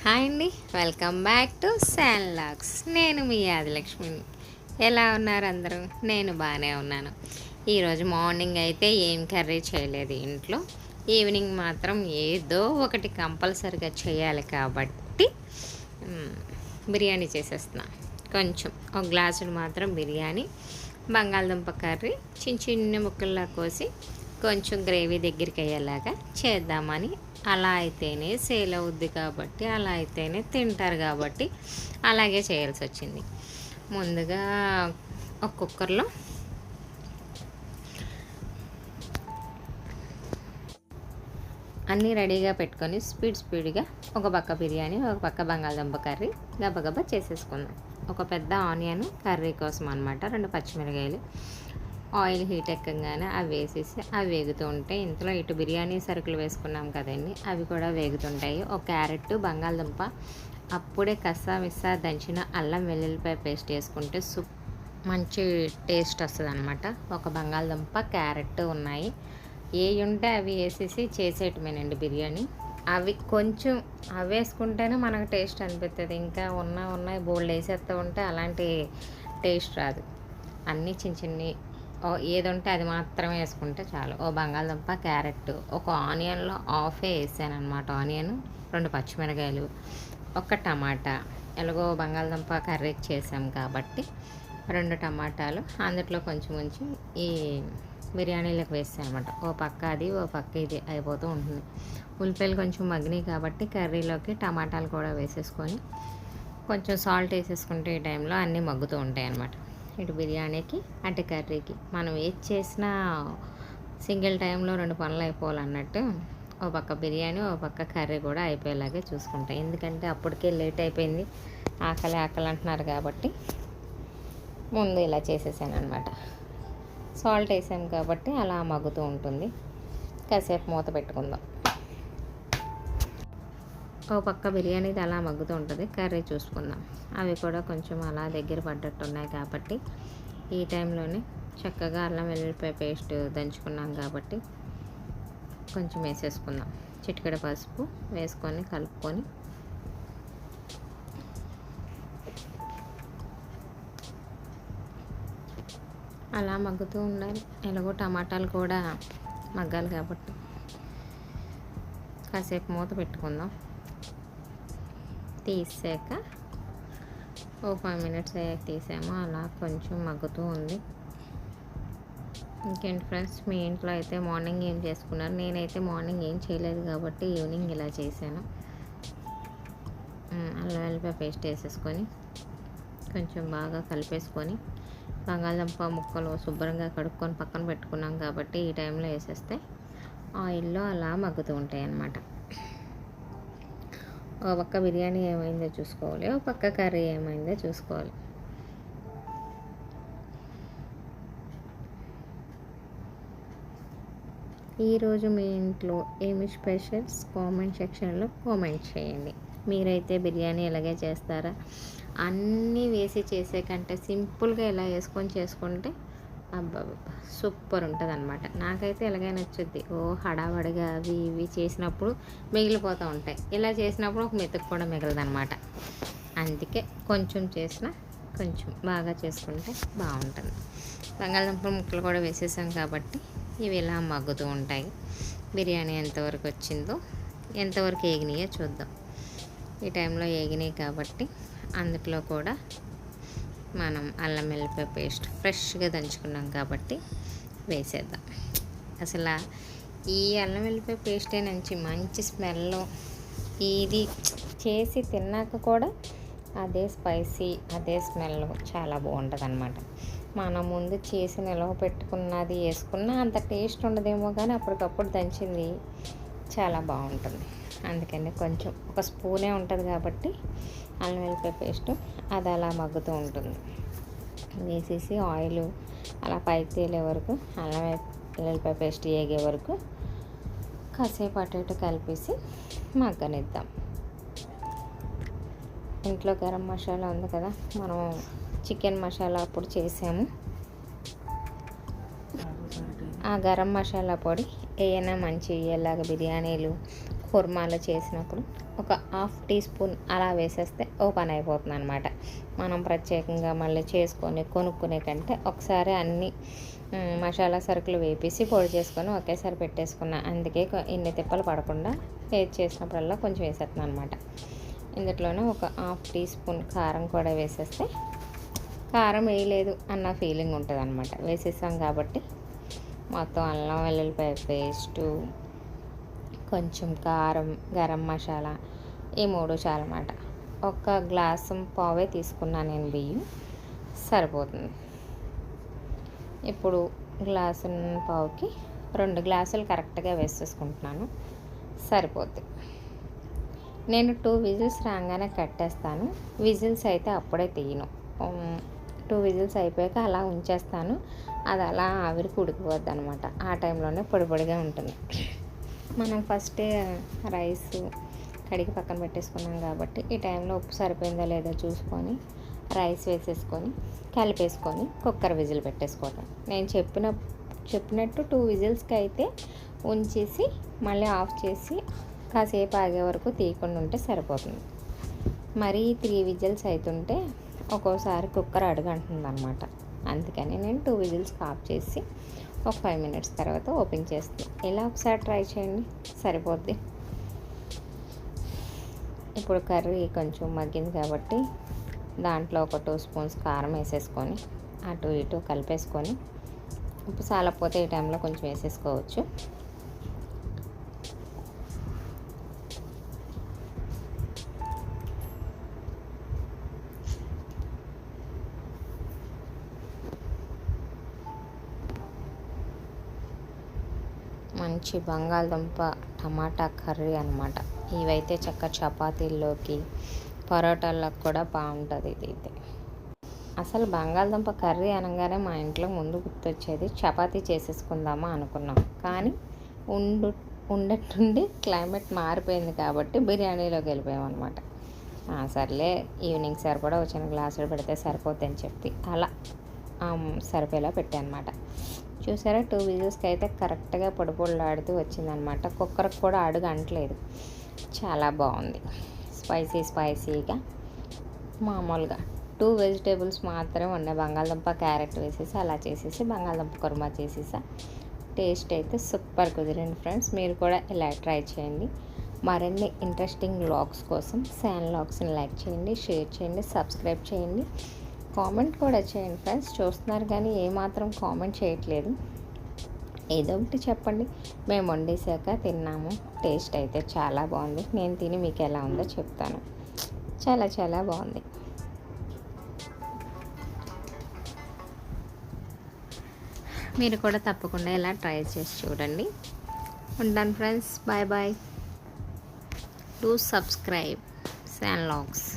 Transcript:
Hi అండి, welcome back to శాన్లాక్స్. నేను మీ ఆదిలక్ష్మిని. ఎలా ఉన్నారు అందరూ? నేను బాగానే ఉన్నాను. ఈరోజు మార్నింగ్ అయితే ఏం కర్రీ చేయలేదు ఇంట్లో. ఈవినింగ్ మాత్రం ఏదో ఒకటి కంపల్సరిగా చేయాలి కాబట్టి బిర్యానీ చేసేస్తున్నా. కొంచెం ఒక గ్లాసుడు మాత్రం బిర్యానీ, బంగాళదుంప కర్రీ చిన్న చిన్న ముక్కల్లా కోసి కొంచెం గ్రేవీ దగ్గరికి అయ్యేలాగా చేద్దామని. అలా అయితేనే సేల్ అవుద్ది కాబట్టి, అలా అయితేనే తింటారు కాబట్టి అలాగే చేయాల్సి వచ్చింది. ముందుగా ఒక కుక్కర్లో అన్నీ రెడీగా పెట్టుకొని స్పీడ్గా ఒక పక్క బిర్యానీ, ఒక పక్క బంగాళదుంప కర్రీ గబగబా చేసేసుకుందాం. ఒక పెద్ద ఆనియన్ కర్రీ కోసం అనమాట, 2 పచ్చిమిరకాయలు. ఆయిల్ హీట్ ఎక్కగానే అవి వేసేసి అవి వేగుతూ ఉంటాయి. ఇంట్లో ఇటు బిర్యానీ సరుకులు వేసుకున్నాం కదండి, అవి కూడా వేగుతుంటాయి. ఒక క్యారెట్, బంగాళదుంప, అప్పుడే కస్సా దంచిన అల్లం వెల్లుల్లిపాయ పేస్ట్ వేసుకుంటే మంచి టేస్ట్ వస్తుంది అనమాట. ఒక బంగాళదుంప, క్యారెట్ ఉన్నాయి. ఏవి ఉంటే అవి వేసేసి చేసేయటమేనండి బిర్యానీ. అవి కొంచెం అవి వేసుకుంటేనే మనకు టేస్ట్ అనిపిస్తుంది. ఇంకా ఉన్నాయి బోల్డ్ వేసేస్తూ ఉంటే అలాంటి టేస్ట్ రాదు. అన్నీ చిన్ని ఏది ఉంటే అది మాత్రమే వేసుకుంటే చాలు. ఓ బంగాళదుంప, క్యారెట్, ఒక ఆనియన్లో హాఫే వేసాను అనమాట. ఆనియన్, 2 పచ్చిమిరకాయలు, ఒక టమాటా. ఎలాగో బంగాళదుంప కర్రీ చేసాం కాబట్టి 2 టమాటాలు అందులో కొంచెం ఉంచి ఈ బిర్యానీలోకి వేసాను అనమాట. ఓ పక్క అది, ఓ పక్క ఇది అయిపోతూ ఉంటుంది. ఉల్లిపాయలు కొంచెం మగ్గినాయి కాబట్టి కర్రీలోకి టమాటాలు కూడా వేసేసుకొని కొంచెం సాల్ట్ వేసేసుకుంటే ఈ టైంలో అన్నీ మగ్గుతూ ఉంటాయి అన్నమాట. ఇటు బిర్యానీకి, అటు కర్రీకి మనం ఏది చేసినా సింగిల్ టైంలో 2 పనులు అయిపోవాలన్నట్టు ఓ పక్క బిర్యానీ, ఓ పక్క కర్రీ కూడా అయిపోయేలాగే చూసుకుంటాం. ఎందుకంటే అప్పటికే లేట్ అయిపోయింది, ఆకలి అంటున్నారు కాబట్టి ముందు ఇలా చేసేసాను అనమాట. సాల్ట్ వేసాం కాబట్టి అలా మగ్గుతూ ఉంటుంది. కాసేపు మూత పెట్టుకుందాం. ఓ పక్క బిర్యానీది అలా మగ్గుతూ ఉంటుంది, కర్రీ చూసుకుందాం. అవి కూడా కొంచెం అలా దగ్గర పడ్డట్టు ఉన్నాయి కాబట్టి ఈ టైంలోనే చక్కగా అల్లం వెల్లుల్లిపాయ పేస్ట్ దంచుకున్నాం కాబట్టి కొంచెం వేసేసుకుందాం. చిటికెడ పసుపు వేసుకొని కలుపుకొని అలా మగ్గుతూ ఉండాలి. ఎలాగో టమాటాలు కూడా మగ్గాలి కాబట్టి కాసేపు మూత పెట్టుకుందాం. తీసాక ఓ 5 మినిట్స్ అయ్యాక తీసాము. అలా కొంచెం మగ్గుతూ ఉంది. ఇంకేంటి ఫ్రెండ్స్, మీ ఇంట్లో అయితే మార్నింగ్ ఏం చేసుకున్నారు? నేనైతే మార్నింగ్ ఏం చేయలేదు కాబట్టి ఈవినింగ్ ఇలా చేశాను. అల్లం వెల్లిపాయ పేస్ట్ వేసేసుకొని కొంచెం బాగా కలిపేసుకొని బంగాళదుంప ముక్కలు శుభ్రంగా కడుక్కొని పక్కన పెట్టుకున్నాం కాబట్టి ఈ టైంలో వేసేస్తే ఆయిల్లో అలా మగ్గుతూ ఉంటాయి అన్నమాట. ఓ పక్క బిర్యానీ ఏమైందో చూసుకోవాలి, ఓ పక్క కర్రీ ఏమైందో చూసుకోవాలి. ఈరోజు మీ ఇంట్లో ఏమి స్పెషల్స్ కామెంట్ సెక్షన్లో కామెంట్ చేయండి. మీరైతే బిర్యానీ ఎలాగే చేస్తారా? అన్నీ వేసి చేసే కంటే సింపుల్గా ఇలా వేసుకొని చేసుకుంటే అబ్బా సూపర్ ఉంటుంది అనమాట. నాకైతే ఎలాగైనా నచ్చుద్ది. హడావడిగా అవి ఇవి చేసినప్పుడు మిగిలిపోతూ ఉంటాయి. ఇలా చేసినప్పుడు ఒక మెతుకు కూడా మిగలదనమాట. అందుకే కొంచెం చేసిన కొంచెం బాగా చేసుకుంటే బాగుంటుంది. బంగాళదుంప ముక్కలు కూడా వేసేసాం కాబట్టి ఇవి ఇలా మగ్గుతూ ఉంటాయి. బిర్యానీ ఎంతవరకు వచ్చిందో, ఎంతవరకు ఏగినాయో చూద్దాం. ఈ టైంలో ఏగినాయి కాబట్టి అందులో కూడా మనం అల్లం వెల్లిపాయ పేస్ట్ ఫ్రెష్గా దంచుకున్నాం కాబట్టి వేసేద్దాం. అసలు ఈ అల్లం వెల్లిపాయ పేస్టే నుంచి మంచి స్మెల్. ఇది చేసి తిన్నాక కూడా అదే స్పైసీ, అదే స్మెల్ చాలా బాగుంటుంది అన్నమాట. మనం ముందు చేసి నిలవ పెట్టుకున్నది వేసుకున్న అంత టేస్ట్ ఉండదేమో, కానీ అప్పటికప్పుడు దంచింది చాలా బాగుంటుంది. అందుకని కొంచెం ఒక స్పూనే ఉంటుంది కాబట్టి అల్లం వెల్లిపాయ పేస్ట్ అది అలా మగ్గుతూ ఉంటుంది. వేసేసి ఆయిల్ అలా పైకి తేలే వరకు, అల్లం వెల్లిపాయ పేస్ట్ వేగే వరకు కాసేపు అటు ఇటు కలిపేసి మగ్గనిద్దాం. ఇంట్లో గరం మసాలా ఉంది కదా, మనం చికెన్ మసాలా అప్పుడు చేసాము. ఆ గరం మసాలా పొడి ఏమైనా మంచి ఇలాగ బిర్యానీలు, కుర్మాలు చేసినప్పుడు ఒక హాఫ్ టీ స్పూన్ అలా వేసేస్తే ఓ పని అయిపోతుంది అనమాట. మనం ప్రత్యేకంగా మళ్ళీ చేసుకొని కొనుక్కునే కంటే ఒకసారి అన్నీ మసాలా సరుకులు వేపేసి పొడి చేసుకొని ఒకేసారి పెట్టేసుకున్నా. అందుకే ఇన్ని తిప్పలు పడకుండా ఏది చేసినప్పుడల్లా కొంచెం వేసేస్తున్నాను అనమాట. ఇందులోనే ఒక హాఫ్ టీ స్పూన్ కారం కూడా వేసేస్తే కారం వేయలేదు అన్న ఫీలింగ్ ఉంటుంది అనమాట. వేసేసాం కాబట్టి మొత్తం అల్లం వెల్లుల్లిపాయ పేస్టు, కొంచెం కారం, గరం మసాలా, ఈ 3 చాలన్నమాట. ఒక గ్లాసు పావే తీసుకున్నాను నేను బియ్యం, సరిపోతుంది. ఇప్పుడు గ్లాసు పావుకి 2 గ్లాసులు కరెక్ట్గా వేసేసుకుంటున్నాను, సరిపోద్ది. నేను 2 విజిల్స్ రాగానే కట్టేస్తాను. విజిల్స్ అయితే అప్పుడే తీయను. 2 విజిల్స్ అయిపోయాక అలా ఉంచేస్తాను. అది అలా ఆవిరికి ఉడికిపోద్ది అనమాట. ఆ టైంలోనే పొడి పొడిగా ఉంటుంది. మనం ఫస్టే రైస్ కడిగి పక్కన పెట్టేసుకున్నాం కాబట్టి ఈ టైంలో ఉప్పు సరిపోయిందో లేదో చూసుకొని రైస్ వేసేసుకొని కలిపేసుకొని కుక్కర్ విజిల్ పెట్టేసుకోవటం. నేను చెప్పినట్టు 2 విజిల్స్కి అయితే ఉంచేసి మళ్ళీ ఆఫ్ చేసి కాసేపు ఆగే వరకు తీయకుండా ఉంటే సరిపోతుంది. మరీ 3 విజిల్స్ అవుతుంటే ఒక్కోసారి కుక్కర్ అడుగంటుంది అనమాట. అందుకని నేను 2 విజిల్స్కి ఆఫ్ చేసి ఒక 5 మినిట్స్ తర్వాత ఓపెన్ చేస్తాను. ఇలా ఒకసారి ట్రై చేయండి, సరిపోద్ది. ఇప్పుడు కర్రీ కొంచెం మగ్గింది కాబట్టి దాంట్లో ఒక 2 స్పూన్స్ కారం వేసేసుకొని అటు ఇటు కలిపేసుకొని, ఉప్పు సాలకపోతే ఈ టైంలో కొంచెం వేసేసుకోవచ్చు. మంచి బంగాళదుంప టమాటా కర్రీ అనమాట. ఇవైతే చపాతీల్లోకి, పరోటాలకు కూడా బాగుంటుంది. ఇది అయితే అసలు బంగాళదుంప కర్రీ అనగానే మా ఇంట్లో ముందు గుర్తొచ్చేది చపాతీ చేసేసుకుందామా అనుకున్నాం. కానీ ఉండట్టుండి క్లైమేట్ మారిపోయింది కాబట్టి బిర్యానీలోకి వెళ్ళిపోయాం అనమాట. సర్లే ఈవినింగ్ సరిపడా వచ్చిన గ్లాసులు పెడితే సరిపోద్ది అని చెప్పి అలా సరిపోయేలా పెట్టాను అనమాట. చూసారా, 2 విజిల్స్కి అయితే కరెక్ట్గా పొడి పొడిలాడుతూ వచ్చిందనమాట. కుక్కర్కి కూడా అడుగు అంటలేదు. చాలా బాగుంది. స్పైసీగా మామూలుగా 2 వెజిటేబుల్స్ మాత్రమే ఉన్నాయి. బంగాళదుంప, క్యారెట్ వేసేసి అలా చేసేసి బంగాళదుంప కుర్మా చేసేసా. టేస్ట్ అయితే సూపర్ కుదిరింది ఫ్రెండ్స్. మీరు కూడా ఇలా ట్రై చేయండి. మరిన్ని ఇంట్రెస్టింగ్ వ్లాగ్స్ కోసం శాన్ వ్లాగ్స్ని లైక్ చేయండి, షేర్ చేయండి, సబ్స్క్రైబ్ చేయండి, కామెంట్ కూడా చేయండి ఫ్రెండ్స్. చూస్తున్నారు కానీ ఏమాత్రం కామెంట్ చేయట్లేదు. ఏదో ఒకటి చెప్పండి. మేము వండేసాక తిన్నాము. టేస్ట్ అయితే చాలా బాగుంది. నేను తిని మీకు ఎలా ఉందో చెప్తాను. చాలా చాలా బాగుంది. మీరు కూడా తప్పకుండా ఇలా ట్రై చేసి చూడండి. ఉంటాను friends. Bye bye. Do subscribe San vlogs.